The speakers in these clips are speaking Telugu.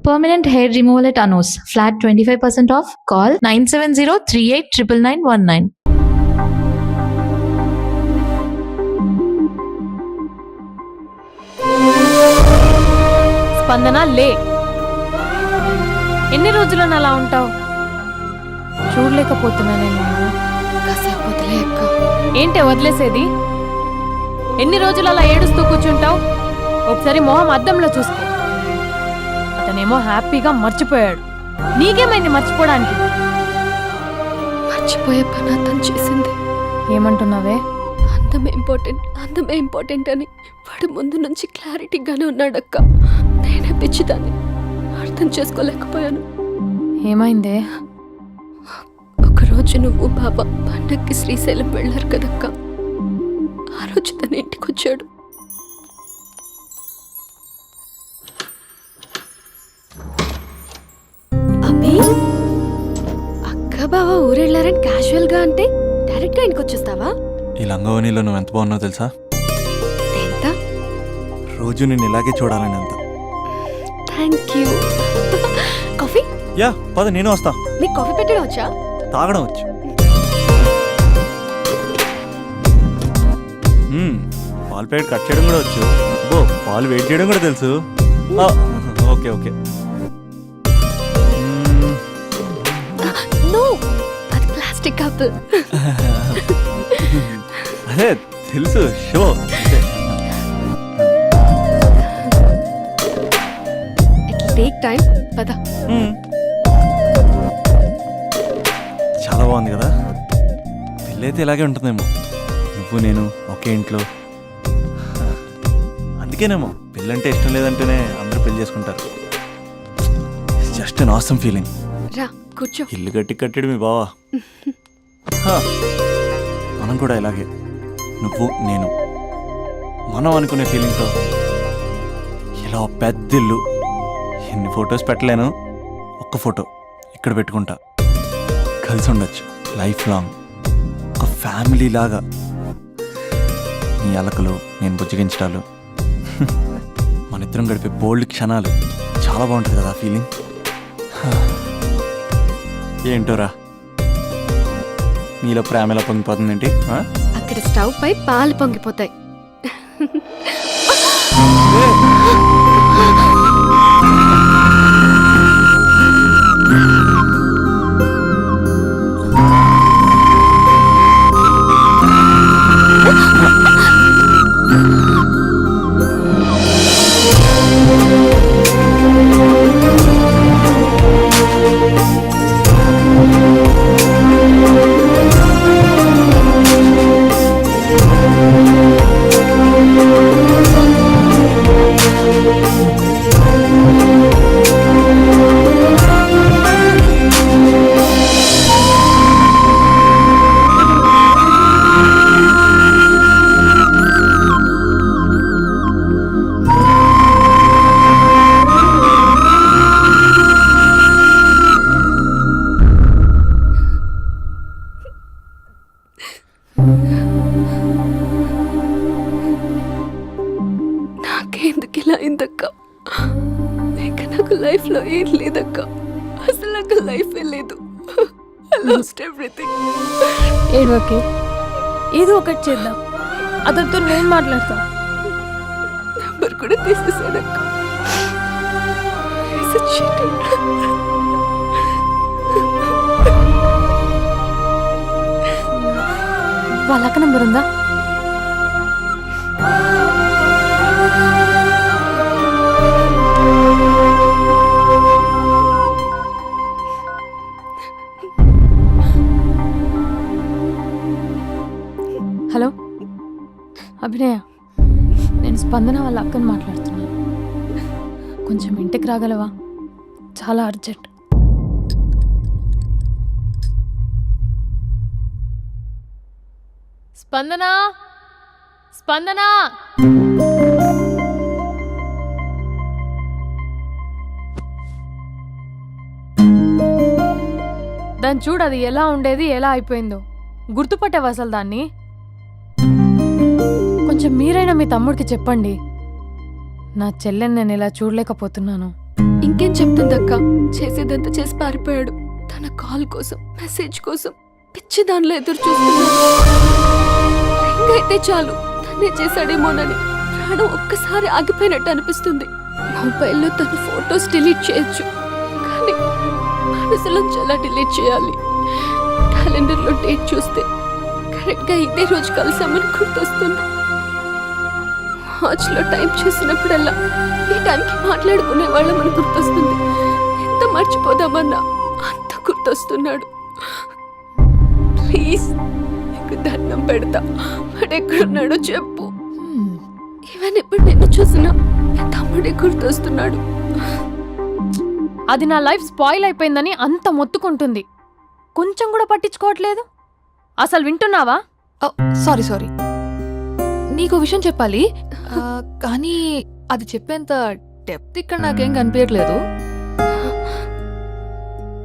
Permanent hair removal at Anos. Flat 25% off. Call 970-38999919. స్పందన లే. ఎన్ని రోజులను అలా ఉంటావు? చూడలేకపోతున్నానేమో. కాసేపు వదిలే అక్క. ఏంటే వదిలేసేది? ఎన్ని రోజులు అలా ఏడుస్తూ కూర్చుంటావు? ఒకసారి మొహం అద్దంలో చూసుకో. అతనేమో హ్యాపీగా మర్చిపోయాడు. నీకేమైంది మర్చిపోవడానికి? మర్చిపోయే పని అతను చేసింది. ఏమంటున్నావే? అందమే ఇంపార్టెంట్ అని వాడు ముందు నుంచి క్లారిటీగానే ఉన్నాడక్క. నేనే పిచ్చిదాన్ని అర్థం చేసుకోలేకపోయాను. ఏమైందే? ఒకరోజు నువ్వు బాబా పండక్కి శ్రీశైలం వెళ్ళారు కదక్క. ఆ రోజు తన ఇంటికి వచ్చాడు. అబ్బి, అక్క బావ ఊరెళ్ళారని క్యాజువల్ గా అంటే డైరెక్ట్ గా ఇంటికి వచ్చేస్తావా? ఈ లంగవనీలో నువ్వు ఎంత బాగున్నావు తెలుసా? ఎంత? రోజు నేను ఇలాగే చూడాలని అంత. Thank you. కాఫీ? యా పద, నేను వస్తా. నీకు కాఫీ పెట్టడం వచ్చా? తాగడం వచ్చు. పాలు ప్యాకెట్ కట్ చేయడం కూడా వచ్చు. పాలు వెయిట్ చేయడం కూడా తెలుసు. Okay okay. నో, అది ప్లాస్టిక్ కప్. అదే తెలుసు. Show it take time. పద. చాలా బాగుంది కదా. పెళ్ళైతే ఇలాగే ఉంటుందేమో. నువ్వు నేను ఒకే ఇంట్లో. అందుకేనేమో పెళ్ళంటే ఇష్టం లేదంటేనే అందరూ పెళ్లి చేసుకుంటారు. Just an awesome feeling. రా కూర్చో. ఇల్లు కట్టాడు మీ బావా. మనం కూడా ఇలాగే, నువ్వు నేను, మనం అనుకునే ఫీలింగ్తో ఇలా పెద్ద ఇల్లు. ఎన్ని ఫొటోస్ పెట్టలేను, ఒక్క ఫోటో ఇక్కడ పెట్టుకుంటా. కలిసి ఉండొచ్చు లైఫ్ లాంగ్, ఒక ఫ్యామిలీ లాగా. నీ అలకలు, నేను బుజ్జగించడాలు, మన ఇద్దరం గడిపే బోల్డ్ క్షణాలు. చాలా బాగుంటుంది కదా ఆ ఫీలింగ్. ఏంటోరా నీలో ప్రేమ ఎలా పొంగిపోతుందేంటి? అక్కడ స్టవ్ పై పాలు పొంగిపోతాయి. నాకెందుకు ఇలా అయిందక్క? ఇంకా నాకు లైఫ్ లో ఏం లేదక్క. అసలు నాకు లైఫే లేదు. I lost everything. ఏడవకే, ఏదో ఒకటి చేద్దాం. అతనితో నేను మాట్లాడతా. నంబర్ కూడా తీసేసాడక్క. He's a cheater. వాళ్ళ అక్క నంబర్ ఉందా? హలో అభినయ, నేను స్పందన వాళ్ళ అక్కని మాట్లాడుతున్నాను. కొంచెం ఇంటికి రాగలవా? చాలా అర్జెంట్. స్పందన, స్పందన. దాన్ని చూడు, అది ఎలా ఉండేది ఎలా అయిపోయిందో. గుర్తుపట్టావు అసలు దాన్ని? కొంచెం మీరైనా మీ తమ్ముడికి చెప్పండి. నా చెల్లెని నేను ఇలా చూడలేకపోతున్నాను. ఇంకేం చెప్తుందక్క, చేసేదంతా చేసి పారిపోయాడు. తన కాల్ కోసం, మెసేజ్ కోసం పిచ్చి దానిలో ఎదురు చూస్తున్నాడు. రింగ్ అయితే చాలు తనే చేశాడేమోనని ప్రాణం ఒక్కసారి ఆగిపోయినట్టు అనిపిస్తుంది. మొబైల్లో తన ఫొటోస్ డిలీట్ చేయొచ్చు, కానీ మనసులో చాలా డిలీట్ చేయాలి. క్యాలెండర్లో డేట్ చూస్తే కరెక్ట్గా ఇదే రోజు కలిసామని గుర్తొస్తుంది. వాచ్లో టైం చూసినప్పుడల్లా ఈ టైంకి మాట్లాడుకునే వాళ్ళమని గుర్తొస్తుంది. ఎంత మర్చిపోదామన్నా అంత గుర్తొస్తున్నాడు. ప్లీజ్ నీకు దండం పెడతా, వాడు ఎక్కడున్నాడో చెప్పు. ఈవెన్ ఇప్పుడు నిన్ను చూసినా నా తమ్ముడే గుర్తొస్తున్నాడు. అది నా లైఫ్ స్పాయిల్ అయిపోయిందని అంత మొత్తుకుంటుంది. కొంచెం కూడా పట్టించుకోవట్లేదు. అసలు వింటున్నావా? సారీ నీకు విషయం చెప్పాలి, కానీ అది చెప్పేంత డెప్త్ ఇక్కడ నాకేం కనిపించట్లేదు.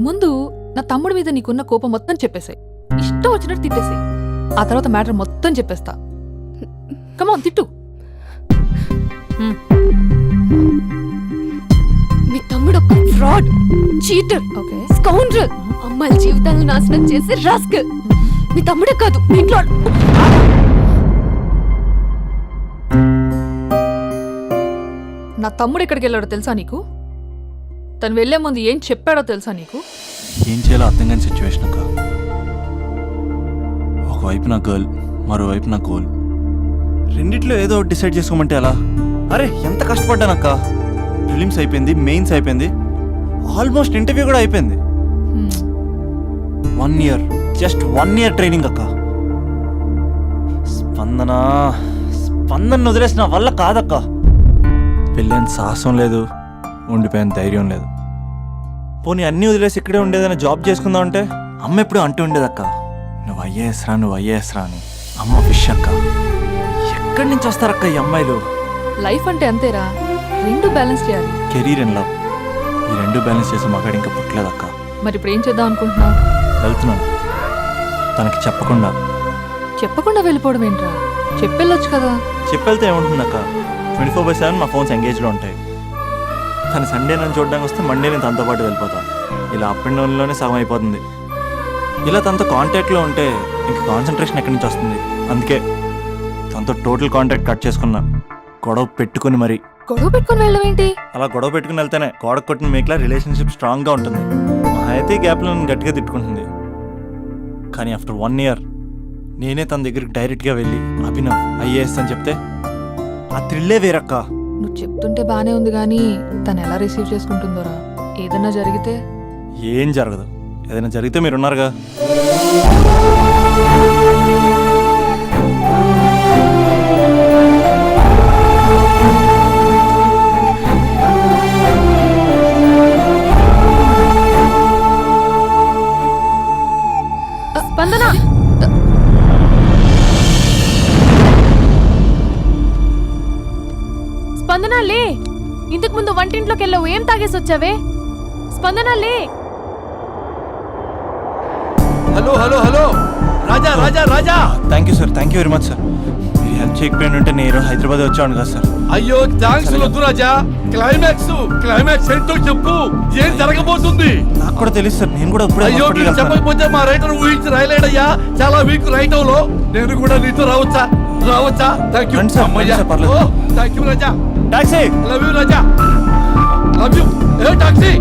ముందు నా తమ్ముడి మీద నీకున్న కోపం మొత్తం చెప్పేసాయి, ఇష్టం వచ్చినట్టు తిట్టేసాయి. ఆ తర్వాత మ్యాటర్ మొత్తం చెప్పేస్తా. కమాన్ తిట్టు. మీ తమ్ముడు ఒక ఫ్రాడ్, చీటర్, ఓకే స్కౌండ్రల్, అమ్మాయిల జీవితాలను నాశనం చేసి రాస్కల్. మీ తమ్ముడే కాదు, మీ ఇంట్లో నా తమ్ముడు ఎక్కడికి వెళ్ళాడో తెలుసా నీకు? తను వెళ్లే ముందు ఏం చెప్పాడో తెలుసా నీకు? ఏం చేయాలో అర్థం కాని సిచ్యువేషన్ అక్క. ఒకవైపు నా గర్ల్, మరోవైపు నా గోల్. రెండిట్లో ఏదో ఒకటి డిసైడ్ చేసుకోమంటే ఎలా? అరే ఎంత కష్టపడ్డానక్క. ప్రిలిమ్స్ అయిపోయింది, మెయిన్స్ అయిపోయింది, ఆల్మోస్ట్ ఇంటర్వ్యూ కూడా అయిపోయింది. 1 year, జస్ట్ 1 year ట్రైనింగ్ అక్క. స్పందన వదిలేసిన వల్ల కాదక్క. పెళ్ళైన సాహసం లేదు, ఉండిపోయిన ధైర్యం లేదు. పోనీ అన్నీ వదిలేసి ఇక్కడే ఉండేదని జాబ్ చేసుకుందాం అంటే అమ్మ ఎప్పుడు అంటూ ఉండేదక్క, నువ్వు ఐఏఎస్ రా అని. అమ్మ ఫిష్ అక్క. ఎక్కడి నుంచి వస్తారక్క ఈ అమ్మాయిలు? లైఫ్ అంటే అంతేరా, రెండు బ్యాలెన్స్ చేయాలి. కెరీర్ అండ్ లవ్, ఈ రెండు బ్యాలెన్స్ చేసే మగాడు ఇంకా పుట్టలేదక్క. మరి ఇప్పుడు ఏం చేద్దాం అనుకుంటున్నావు? వెళ్తున్నాను, తనకి చెప్పకుండా వెళ్ళిపోవడం ఏంట్రా? చెప్పెళ్ళొచ్చు కదా. చెప్పెళ్తే ఏముంటుందక్క, 24/7 మా ఫోన్స్ ఎంగేజ్లో ఉంటాయి. తను సండే నన్ను చూడడానికి వస్తే మండే నేను తనతో పాటు వెళ్ళిపోతాను. ఇలా అప్ అండ్ డౌన్లోనే సగం అయిపోతుంది. ఇలా తనతో కాంటాక్ట్లో ఉంటే ఇంకా కాన్సన్ట్రేషన్ ఎక్కడి నుంచి వస్తుంది? అందుకే తనతో టోటల్ కాంటాక్ట్ కట్ చేసుకున్నా, గొడవ పెట్టుకుని మరి. గొడవ పెట్టుకుని వెళ్ళడం ఏంటి? అలా గొడవ పెట్టుకుని వెళ్తేనే గోడ కొట్టిన మేకలా రిలేషన్షిప్ స్ట్రాంగ్గా ఉంటుంది. మా అయితే గ్యాప్లో నన్ను గట్టిగా తిట్టుకుంటుంది. కానీ ఆఫ్టర్ 1 year నేనే తన దగ్గరికి డైరెక్ట్గా వెళ్ళి అభినవ్ ఐఏఎస్ అని చెప్తే ఆ థ్రిల్లే వేరక్క. నువ్వు చెప్తుంటే బానే ఉంది కానీ తను ఎలా రిసీవ్ చేసుకుంటుందోరా? ఏదన్నా జరిగితే? ఏం జరగదు, ఏదైనా జరిగితే మీరున్నారుగా. స్పందన, స్పందన లే. ఇంతకు ముందు వంటింట్లోకి వెళ్ళావు, ఏం తాగేసి వచ్చావే? స్పందన లే. Hello Raja thank you sir, thank you very much sir. మీరు హెల్ప్ చేయకపోయిన ఉంటే నేను హైదరాబాద్ వచ్చాను కదా సార్. అయ్యో థ్యాంక్స్ వద్దు రాజా. క్లైమాక్స్ ఏంటో చెప్పు, ఏం జరగబోతుంది? నాకు కూడా తెలుసు సార్, నేను కూడా అయ్యో మీరు చెప్పకపోతే మా రైటర్ ఊహించి రాయలేడయ్యా. చాలా వీక్ రైటవ్ లో నేను కూడా నీతో రావచ్చా? థ్యాంక్ యూ రండి సార్, రండి సార్, పర్లేదు. Thank you Raja. Taxi. Love you Raja, love you. Hey taxi.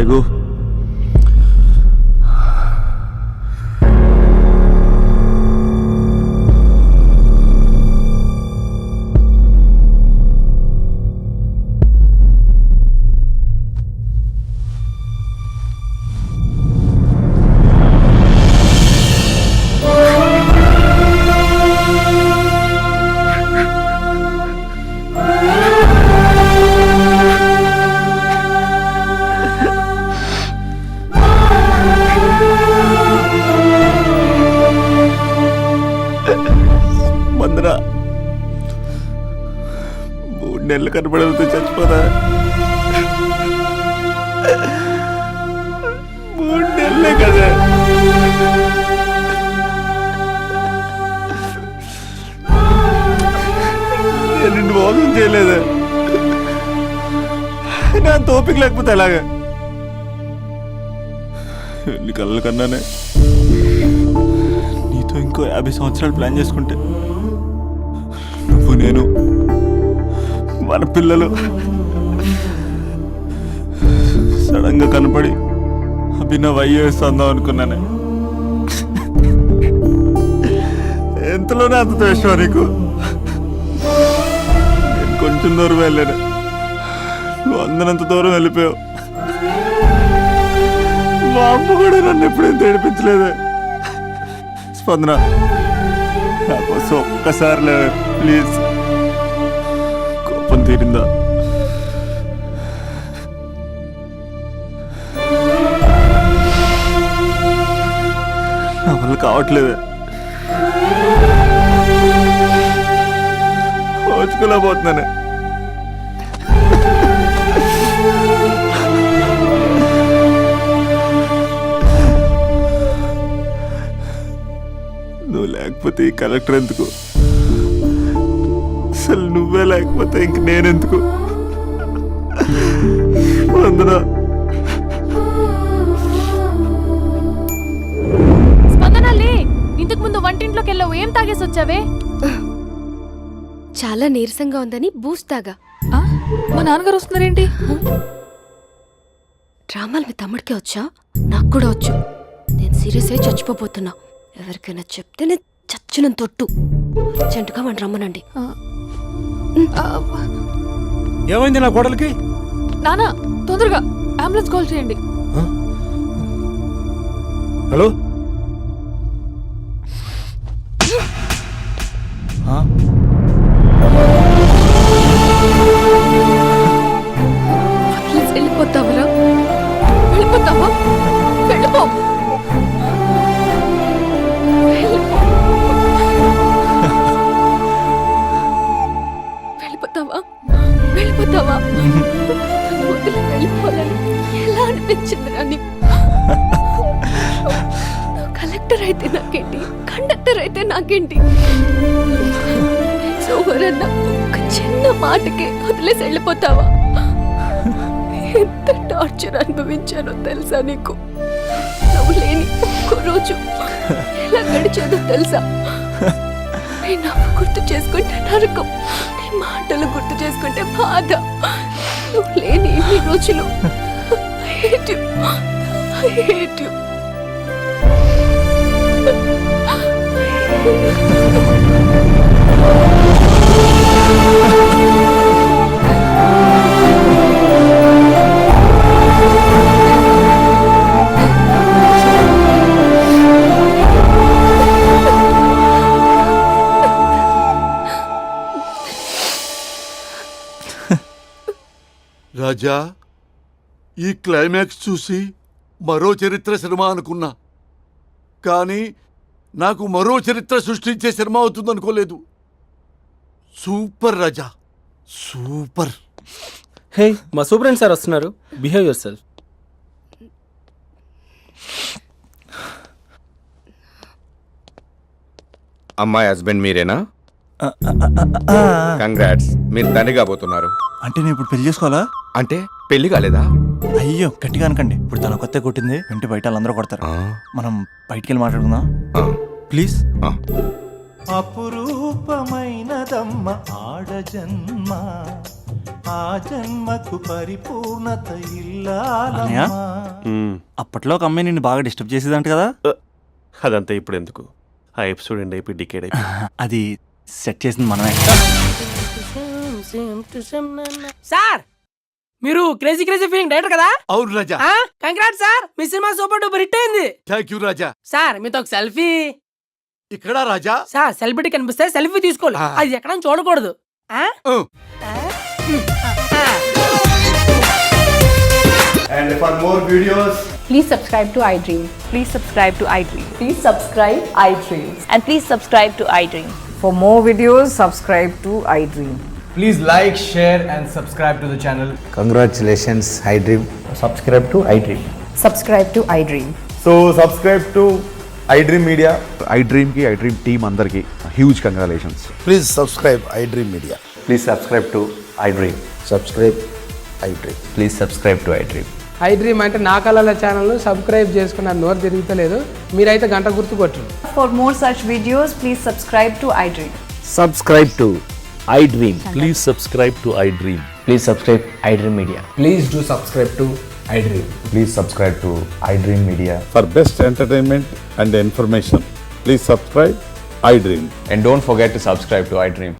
లెగు. మందరా 3 నెలలు కనపడకపోతే చచ్చిపోదా? 3 నెలలే కదా. నేను నిన్ను మోసం చేయలేదా? నా తోపిక లేకపోతే ఎలాగా? ఎన్ని కళ్ళ కన్నానే నీతో ఇంకో 50 సంవత్సరాలు ప్లాన్ చేసుకుంటే నువ్వు నేను మన పిల్లలు సడన్ గా కనపడి అభినవ్ ఐఏఎస్ అందాం అనుకున్నానే. ఎంతలోనే అంత ద్వేషం నీకు. నేను కొంచెం దూరం వెళ్ళాను, నువ్వు అందనంత దూరం వెళ్ళిపోయావు. మా అమ్మ కూడా నన్ను ఎప్పుడేం ఏడిపించలేదే. స్పందన, నా కోసం ఒక్కసారి లేవే ప్లీజ్. కోపం తీరిందా? నా వల్ల కావట్లేదే. ఓచుకోలేకపోతున్నానే. నువ్వు లేకపోతే ఈ కలెక్టర్ ఎందుకు? అసలు నువ్వే లేకపోతే ఇంక నేనెందుకు? వందనా. స్పందన లే, ఇంతకు ముందు వంటింట్లోకి వెళ్ళావు, ఏం తాగేసి వచ్చావే? చాలా నీరసంగా ఉందని బూస్ట్ తాగా. ఆ? మా నాన్నగారు వస్తున్నారేంటి? డ్రామాలు మీ తమ్ముడికే వచ్చా? నాకు కూడా వచ్చు. నేను సీరియస్ అయి చచ్చిపోతున్నా. ఎవరికైనా చెప్తే నేను చచ్చిన తొట్టు. అర్జెంటుగా మన రమ్మనండి. ఏమైంది నా కోడలికి? నానా, తొందరగా అంబులెన్స్ కాల్ చేయండి. హలో, ప్లీజ్ వెళ్ళిపోతావరా? వెళ్ళిపోతావా? వెళ్ళిపో. వెళ్ళిపోతావా? వెళ్ళిపోతావా? వదిలి వెళ్ళిపోవాలని ఎలా అనిపించిందిరా నీకు? కలెక్టర్ అయితే నాకేంటి, కండక్టర్ అయితే నాకేంటి? సోమరన్న ఒక చిన్న మాటకే వదిలేసి వెళ్ళిపోతావా? ఎంత టార్చర్ అనుభవించానో తెలుసా నీకు? నువ్వు లేని ఒక్కో రోజు ఎలా గడిచేదో తెలుసా? నీ నవ్వు గుర్తు చేసుకుంటే నరకం, నీ మాటలు గుర్తు చేసుకుంటే బాధ. నువ్వు లేని ఇన్ని రోజులు I hate you. I hate you. రాజా, ఈ క్లైమాక్స్ చూసి మరో చరిత్ర సినిమా అనుకున్నా, కానీ నాకు మరో చరిత్ర సృష్టించే సినిమా అవుతుందనుకోలేదు. సూపర్ రాజా, సూపర్. హే, మా సూపరెంట్ సార్ వస్తున్నారు. Behave your self. అమ్మాయి హస్బెండ్ మీరేనా? కంగ్రాట్స్, మీరు తండ్రి కాబోతున్నారు. అంటే నేను ఇప్పుడు పెళ్లి చేసుకోవాలా? అంటే పెళ్లి కాలేదా? అయ్యో గట్టిగా అనకండి. ఇప్పుడు తన కొత్త కొట్టింది ఇంటి బయట వాళ్ళందరూ కొడతారు. మనం బయటికి వెళ్ళి మాట్లాడుకుందాం ప్లీజ్. అపురూపమైనదమ్మ ఆడజన్మ, అన్నయ్య, అప్పట్లో ఒక అమ్మాయి నిన్ను బాగా డిస్టర్బ్ చేసేదంట కదా. అదంతా ఇప్పుడు ఎందుకు? ఆ ఎపిసోడ్ ఎండ్ అయిపోయి డికేడ్ అయిపోయి. అది సెట్ చేసింది మనమే. సార్ మీరు క్రేజీ క్రేజీ ఫీలింగ్ డైరెక్టర్ కదా? అవును రాజా. కంగ్రాట్ సార్, మీ సినిమా సూపర్ డూపర్ హిట్ అయింది. Thank you Raja. సార్ మీతో ఒక సెల్ఫీ. ఇక్కడ రాజా. సార్ సెలబ్రిటీ కనిపిస్తే సెల్ఫీ తీసుకోవాలి, అది ఎక్కడ చూడకూడదు. ఆ? And for more videos Please subscribe to iDream. Please subscribe to iDream. Please subscribe iDream. And please subscribe to iDream. For more videos, subscribe to iDream. Please like, share and subscribe to the channel. Congratulations iDream. Subscribe to iDream. Subscribe to iDream. So subscribe to iDream media. iDream team అందరికి huge congratulations. Please subscribe iDream Media. Please subscribe to iDream. Subscribe iDream. Please subscribe to iDream. iDream అంటే నా కళల ఛానల్ సబ్స్క్రైబ్ చేసుకున్న నోరు తిరుగుతలేదు, మీరైతే గంట గుర్తు కొట్టండి. For more such videos, please subscribe to iDream. Subscribe to iDream. Please subscribe to iDream. Please subscribe iDream Media. Please do subscribe to iDream. Please subscribe to iDream media. For best entertainment and information please subscribe iDream. And don't forget to subscribe to iDream.